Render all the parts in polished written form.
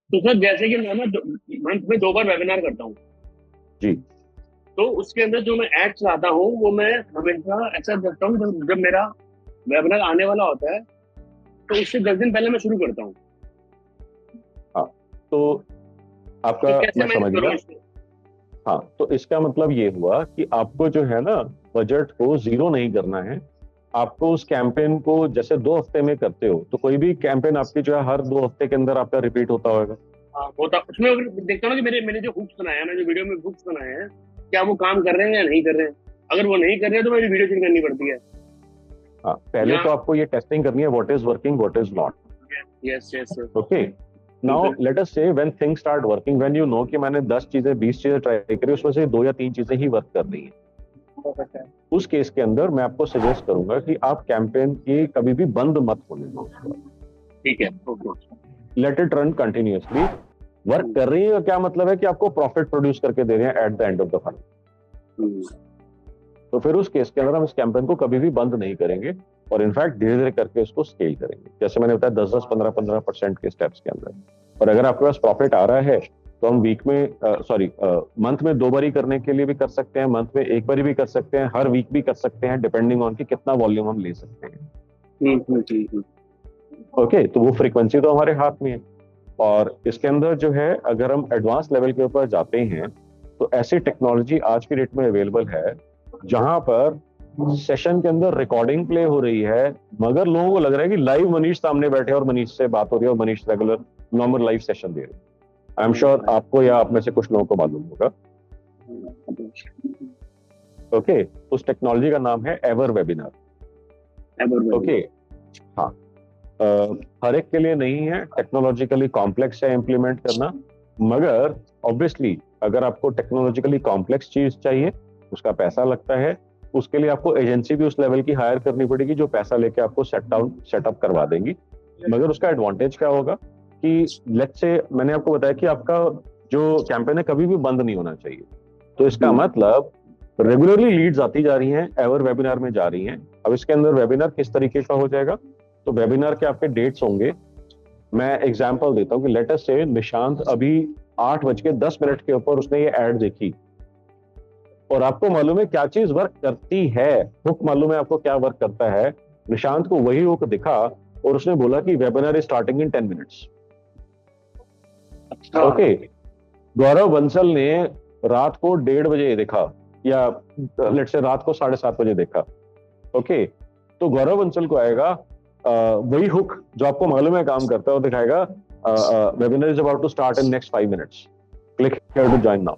तो सर जैसे कि मैं ना मंथ में 2 बार वेबिनार करता हूँ। जी। तो उसके अंदर जो मैं एड चलाता हूँ वो मैं हमेशा ऐसा करता हूँ, जब मेरा वेबिनार आने वाला होता है तो उससे 10 दिन पहले मैं शुरू करता हूँ। हाँ, तो तो आपका कैसे मैं मैनेज समझ करूँ गया। इसको? हाँ, तो इसका मतलब ये हुआ कि आपको जो है ना, बजट को जीरो नहीं करना है। आपको उस कैंपेन को जैसे 2 हफ्ते में करते हो, तो कोई भी कैंपेन आपकी जो है हर 2 हफ्ते के अंदर आपका रिपीट होता होगा। हाँ, होता उसमें अगर देखता हूँ ना कि मेरे मैंने जो हुक्स बनाए हैं, मैंने जो वीडियो में हुक्स बनाए हैं, क्या वो काम कर रहे हैं या नहीं कर रहे हैं। अगर वो नहीं कर रहे हैं तो मेरी वीडियो चेंज करनी पड़ती है। हाँ, पहले या तो आपको ये टेस्टिंग करनी है, what is working what is not. Yes yes yes. Okay. Now बिल्कुल। लेट अस से when things start working, when you know कि मैंने 10 चीजें 20 चीजें ट्राई करी, उसमें से 2 या 3 चीजें ही वर्क कर रही हैं। परफेक्ट है। उस केस के अंदर मैं आपको सजेस्ट करूंगा कि आप कैंपेन की कभी भी बंद मत होने दो उसको। ठीक है, okay. Let it run continuously. Work कर रही है का क्या मतलब है कि आपको प्रॉफिट प्रोड्यूस करके दे रहे हैं at the end of the fun. तो फिर उस केस के अंदर हम इस कैंपेन को कभी भी बंद नहीं करेंगे, और इनफैक्ट धीरे धीरे करके उसको स्केल करेंगे, जैसे मैंने बताया 10-10 15-15% के स्टेप्स के अंदर। और अगर आपके पास प्रॉफिट आ रहा है तो हम वीक में सॉरी मंथ में 2 बारी करने के लिए भी कर सकते हैं, मंथ में 1 बारी भी कर सकते हैं, हर वीक भी कर सकते हैं, डिपेंडिंग ऑन कि कितना वॉल्यूम हम ले सकते हैं। हम्म। ओके, तो वो फ्रीक्वेंसी तो हमारे हाथ में है। और इसके अंदर जो है, अगर हम एडवांस लेवल के ऊपर जाते हैं, तो ऐसी टेक्नोलॉजी आज की डेट में अवेलेबल है जहां पर सेशन के अंदर रिकॉर्डिंग प्ले हो रही है, मगर लोगों को लग रहा है कि लाइव मनीष सामने बैठे हैं और मनीष से बात हो रही है, और Manish regular normal live session दे रहे हैं। आई एम श्योर आपको या आप में से कुछ लोगों को मालूम होगा। ओके, उस टेक्नोलॉजी का नाम है एवर वेबिनार। ओके। हाँ, अ, हर एक के लिए नहीं है, टेक्नोलॉजिकली कॉम्प्लेक्स है इम्प्लीमेंट करना। मगर ऑब्वियसली अगर आपको टेक्नोलॉजिकली कॉम्प्लेक्स चीज चाहिए, उसका पैसा लगता है। उसके लिए आपको एजेंसी भी उस लेवल की हायर करनी पड़ेगी जो पैसा लेके आपको सेटअप करवा देंगी। मगर उसका एडवांटेज क्या होगा कि लेट्स से मैंने आपको बताया कि आपका जो कैंपेन है कभी भी बंद नहीं होना चाहिए। तो इसका मतलब रेगुलरली लीड्स आती जा रही हैं, एवर वेबिनार में जा रही हैं। अब इसके अंदर वेबिनार किस तरीके का हो जाएगा, तो वेबिनार के आपके डेट्स होंगे। मैं एग्जांपल देता हूँ कि लेट अस से निशांत अभी 8:10 के ऊपर उसने ये ऐड देखी, और आपको मालूम है क्या चीज वर्क करती है, हुक मालूम है आपको क्या वर्क करता है। निशांत को वही हुक दिखा और उसने बोला कि webinar is starting in 10 minutes. अच्छा। ओके। गौरव बंसल ने रात को 1:30 बजे देखा, या लेट से रात को 7:30 बजे देखा। ओके, तो गौरव बंसल को आएगा वही हुक जो आपको मालूम है काम करता है, और दिखाएगा webinar is about to start in next 5 minutes, click here to join now.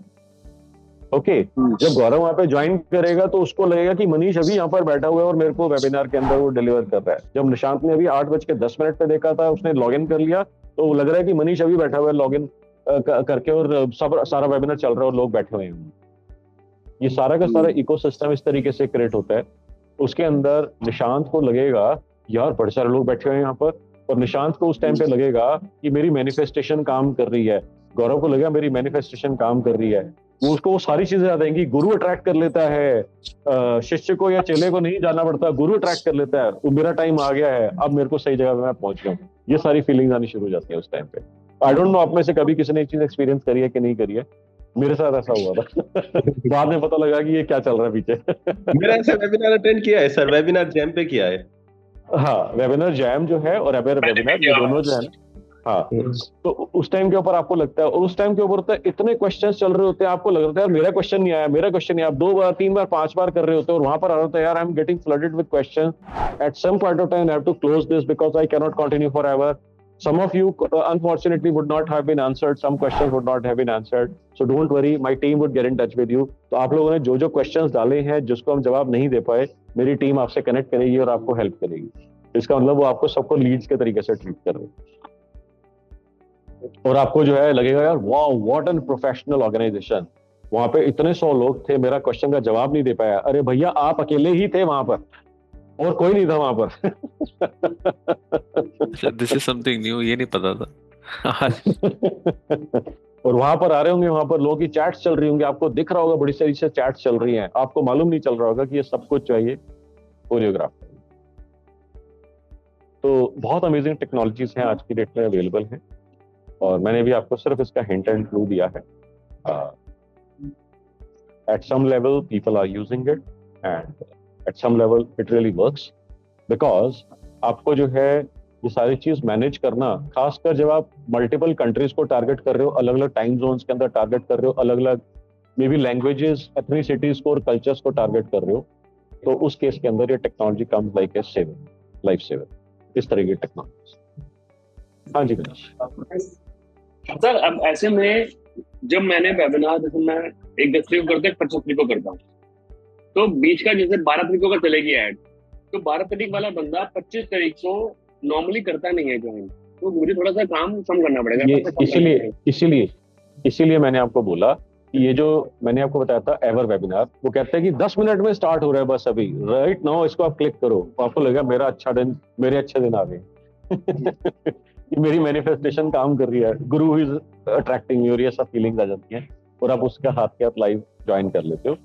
Okay. जब गौरव वहां पे ज्वाइन करेगा तो उसको लगेगा कि मनीष अभी यहाँ पर बैठा हुआ है और मेरे को वेबिनार के अंदर वो डिलीवर कर रहा है। जब निशांत ने अभी 8:10 पे देखा था, उसने लॉग इन कर लिया, तो वो लग रहा है कि मनीष अभी बैठा हुआ है लॉग इन करके, और सब सारा वेबिनार चल रहा है और लोग बैठे हुए हैं। ये सारा का सारा इकोसिस्टम इस तरीके से क्रिएट होता है। उसके अंदर निशांत को लगेगा यार बड़े सारे लोग बैठे हुए हैं यहाँ पर, और निशांत को उस टाइम पे लगेगा कि मेरी मैनिफेस्टेशन काम कर रही है। गौरव को लगेगा मेरी मैनिफेस्टेशन काम कर रही है। वो उसको वो सारी चीजें याद आएंगी। गुरु अट्रैक्ट कर लेता है, शिष्य को या चेले को नहीं जाना पड़ता, गुरु अट्रैक्ट कर लेता है। वो मेरा टाइम आ गया है, अब मेरे को सही जगह पे मैं पहुंच गया हूँ। ये सारी फीलिंग्स आनी शुरू हो जाती है उस टाइम पे। आई डोंट नो आप में से कभी किसी ने एक चीज एक्सपीरियंस करी है कि नहीं करी है। मेरे साथ ऐसा हुआ था। बाद में पता लगा कि ये क्या चल रहा है मेरा पीछे। ऐसा वेबिनार अटेंड किया है सर, वेबिनार जैम पे किया है। हाँ, वेबिनार जैम जो है और एबर मैंने भी वेबिनार, ये किया हुआ दोनों जो है है। ना। हाँ, तो उस टाइम के ऊपर आपको लगता है, और उस टाइम के ऊपर होता है इतने क्वेश्चंस चल रहे होते हैं, आपको लग रहा है मेरा क्वेश्चन नहीं आया, मेरा क्वेश्चन नहीं आया। आप 2 बार 3 बार 5 बार कर रहे होते हैं, और वहां पर आ रहा होता है यार I am getting flooded with question. At some point of time I have to close this because I cannot continue forever. Some of you unfortunately would not have been answered, some questions would not have been answered, so don't worry, my team would get in touch with you. तो आप लोगों ने जो जो questions डाले हैं जिसको हम जवाब नहीं दे पाए, मेरी टीम आपसे कनेक्ट करेगी और आपको हेल्प करेगी। इसका मतलब वो आपको सबको लीड्स के तरीके से ट्रीट कर रहे हैं, और आपको जो है लगेगा यार wow what an professional organisation. वहां पे इतने 100 लोग थे, मेरा क्वेश्चन का जवाब नहीं दे पाया। अरे भैया आप अकेले ही थे वहां पर, और कोई नहीं था वहां पर। अच्छा, दिस इज समथिंग न्यू, ये नहीं पता था आज। और वहां पर आ रहे होंगे, वहां पर लोगों की चैट्स चल रही होंगी, आपको दिख रहा होगा बड़ी सारी से चैट्स चल रही हैं, आपको मालूम नहीं चल रहा होगा कि ये सब कुछ चाहिए कोरियोग्राफ। तो बहुत अमेजिंग टेक्नोलॉजीज हैं आज की डेट में अवेलेबल हैं। और मैंने भी आपको सिर्फ इसका हिंट एंड क्लू दिया है. At some level people are using it and at some level it really works because आपको जो है ये सारी चीज मैनेज करना, खासकर जब आप मल्टीपल कंट्रीज को टारगेट कर रहे हो, अलग अलग टाइम जोन्स के अंदर टारगेट कर रहे हो, अलग अलग मे बी लैंग्वेजेस, एथनिसिटीज को और कल्चर्स को टारगेट कर रहे हो, तो उस केस के अंदर ये technology comes like a saver, life saver, इस तरह की टेक्नोलॉजी. हाँ जी गणेश. सर अब ऐसे में जब मैंने वेबिनार, जैसे मैं एक 10 तारीख को करता हूँ, 25 तारीख को करता हूँ, तो बीच का जैसे 12 तारीख को चलेगी ऐड, तो 12 तारीख वाला बंदा 25 तारीख को नॉर्मली करता नहीं है ज्वाइन, तो मुझे थोड़ा सा काम कम करना पड़ेगा. ये इसीलिए मैंने आपको बोला कि ये जो मैंने आपको बताया था एवर वेबिनार, वो कहते हैं कि 10 मिनट में स्टार्ट हो रहा है बस अभी राइट नाउ, इसको आप क्लिक करो, आपको लगेगा मेरे अच्छे दिन आ गए. मेरी मैनिफेस्टेशन काम कर रही है, गुरु इज अट्रैक्टिंग मी, और ये सब फीलिंग्स आ जाती हैं, और आप उसका हाथ के हाथ लाइव ज्वाइन कर लेते हो.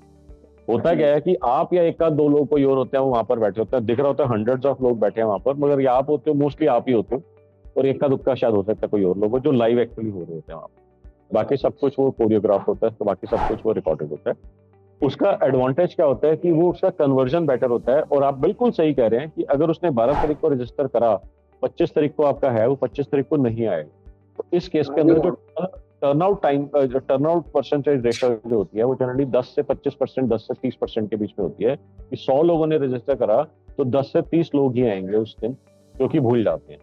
होता क्या है कि आप या एक आध दो लोग कोई और होते हैं, वो वहां पर बैठे होते हैं, दिख रहा होता है हंड्रेड्स ऑफ लोग बैठे हैं वहां पर, मगर ये आप होते हो, मोस्टली आप ही होते हो, और एक का दुक्का शायद हो सकता है कोई और लोग हो जो लाइव एक्चुअली हो रहे होते हैं वहां पर. बाकी सब कुछ वो कोरियोग्राफ होता है, तो बाकी सब कुछ वो रिकॉर्डेड होता है. उसका एडवांटेज क्या होता है कि वो उसका कन्वर्जन बेटर होता है. और आप बिल्कुल सही कह रहे हैं कि अगर उसने 12 तारीख को रजिस्टर करा, 25 तारीख को आपका है, वो 25 तारीख को नहीं आएगा, तो इस केस के अंदर जो turnout time, turnout percentage ratio जो होती है, वो जनरली 10 से 25%, 10 से 30% के बीच में होती है. कि 100 लोगों ने रजिस्टर करा तो 10 से 30 लोग ही आएंगे उस दिन, जो कि भूल जाते हैं.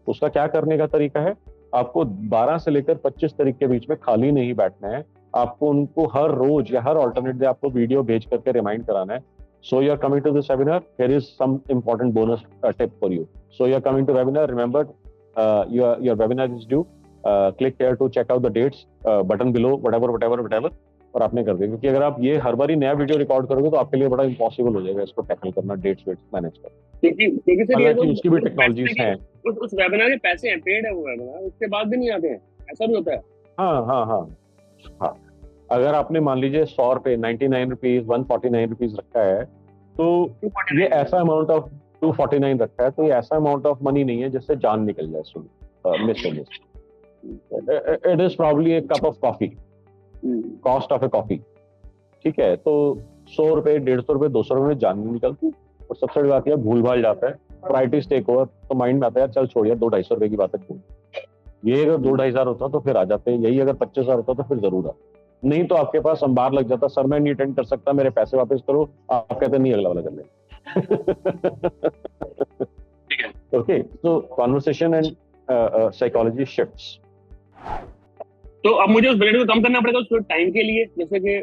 उसका क्या करने का तरीका है, आपको 12 से लेकर 25 तारीख के बीच में खाली नहीं बैठना है, आपको उनको हर रोज या हर ऑल्टरनेट डे आपको वीडियो भेज करके रिमाइंड कराना है. So you are coming to this webinar, here is some important bonus tip for you. So you are coming to webinar, remember your webinar is due, click here to check out the dates, button below, whatever, और आपने कर दिया. क्योंकि अगर आप ये हर बार ही नया video record करोगे तो आपके लिए बड़ा इम्पॉसिबल हो जाएगा इसको टैकल करना, डेट्स मैनेज करना. क्योंकि सर हालांकि उसकी भी टेक्नोलॉजीज हैं. उस वेबिनार के पैसे हैं, पेड है वो वेबिनार, उसके बाद भी नहीं आते हैं, ऐसा भी होता है. हाँ. अगर आपने मान लीजिए 100 रुपए, 99 रुपीज, 149 रुपीज रखा है, तो ये ऐसा अमाउंट ऑफ 249 रखा है, तो ये ऐसा अमाउंट ऑफ मनी नहीं है जिससे जान निकल जाए. सुन miss it is probably a cup of coffee, cost of a coffee. ठीक है, तो 100 रुपए, 150 रुपए, 200 रुपए में जान नहीं निकलती. और सबसे बड़ी बात यह भूल भाल जाता है, प्रायोरिटीज टेक ओवर, तो माइंड में आता है चल छोड़िए 200-250 रुपए की बात है. ये अगर 2-2.5 होता तो फिर आ जाते, यही अगर 25,000 होता तो फिर जरूर आता. नहीं तो आपके पास अंबार लग जाता, सर मैं नहीं अटेंड कर सकता, मेरे पैसे वापस करो. आप कहते नहीं, अगला वाला कर ले. ओके, तो कॉन्वर्सेशन एंड साइकोलॉजी शिफ्ट्स. तो अब मुझे उस बजट को कम करना पड़ेगा उस टाइम के लिए. जैसे कि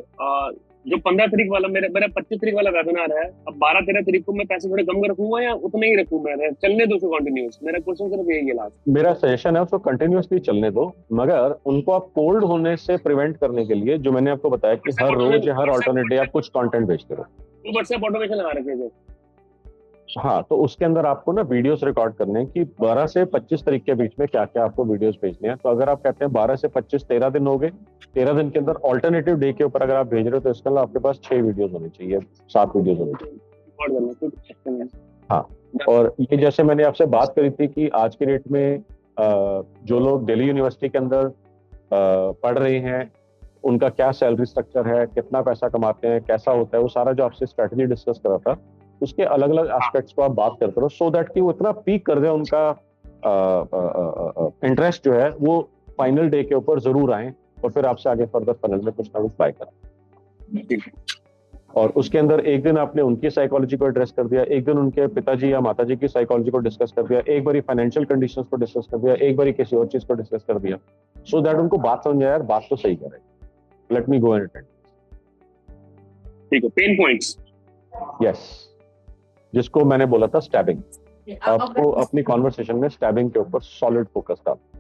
जो 15 तारीख वाला मेरा 25 तारीख वाला वेबिनार है, अब 12-13 तारीख को मैं पैसे थोड़े कम रखूंगा या उतने ही रखूं, मैं चलने दो उसको कंटिन्यूस. मेरा क्वेश्चन सिर्फ यही है लास्ट. मेरा सजेशन है उसको कंटिन्यूसली चलने दो, मगर उनको आप कोल्ड होने से प्रिवेंट करने के लिए जो मैंने आपको बताया कि हर रोज या हर ऑल्टरनेट डे आप कुछ कंटेंट भेजते रहो. वो व्हाट्सएप ऑटोमेशन लगा रखे थे. हाँ, तो उसके अंदर आपको ना वीडियोस रिकॉर्ड करने हैं कि 12 से 25 तारीख के बीच में क्या क्या आपको वीडियोस भेजने हैं. तो अगर आप कहते हैं 12 से 25 13 दिन हो गए, 13 दिन के अंदर ऑल्टरनेटिव डे के ऊपर अगर आप भेज रहे हो तो इसके अंदर आपके पास 6 वीडियोस होने चाहिए, 7 वीडियोस होने चाहिए. हाँ, और ये जैसे मैंने आपसे बात करी थी कि आज के डेट में जो लोग दिल्ली यूनिवर्सिटी के अंदर पढ़ रहे हैं, उनका क्या सैलरी स्ट्रक्चर है, कितना पैसा कमाते हैं, कैसा होता है, वो सारा जो आपसे स्ट्रेटेजी डिस्कस करा था, उसके अलग अलग एस्पेक्ट्स को आप बात करते रहो, सो दैट कि वो इतना पीक कर दे, उनका इंटरेस्ट जो है वो फाइनल डे के ऊपर जरूर आए, और फिर आपसे आगे फर्दर फनल में कुछ ना कुछ बाय करें. और उसके अंदर एक दिन आपने उनकी साइकोलॉजी को एड्रेस कर दिया, एक दिन उनके पिताजी या माताजी की साइकोलॉजी को डिस्कस कर दिया, एक बारी फाइनेंशियल कंडीशंस को डिस्कस कर दिया, एक बारी किसी और चीज को डिस्कस कर दिया, सो दैट उनको बात समझ आए, यार बात तो सही कर रहे हैं, let me go and attend. ठीक है, पेन पॉइंट्स. यस, जिसको मैंने बोला था स्टैबिंग. आपको अपनी कॉन्वर्सेशन में स्टैबिंग के ऊपर सॉलिड फोकस करना.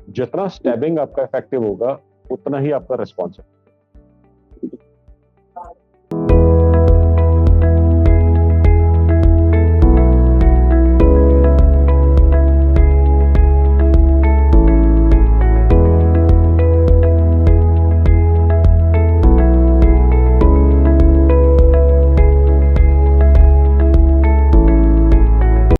जितना स्टैबिंग आपका इफेक्टिव होगा उतना ही आपका रिस्पॉन्स है.